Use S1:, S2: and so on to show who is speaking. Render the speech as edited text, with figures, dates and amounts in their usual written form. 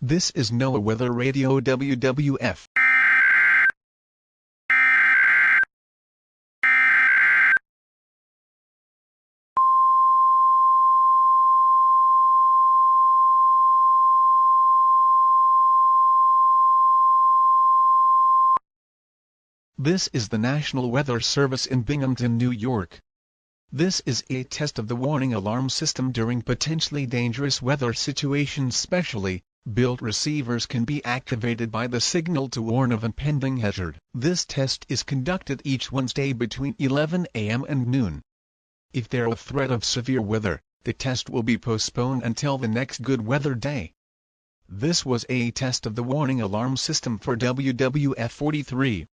S1: This is NOAA Weather Radio WWF. This is the National Weather Service in Binghamton, New York. This is a test of the warning alarm system during potentially dangerous weather situations. Specially built receivers can be activated by the signal to warn of impending hazard. This test is conducted each Wednesday between 11 a.m. and noon. If there is a threat of severe weather, the test will be postponed until the next good weather day. This was a test of the warning alarm system for WWF 43.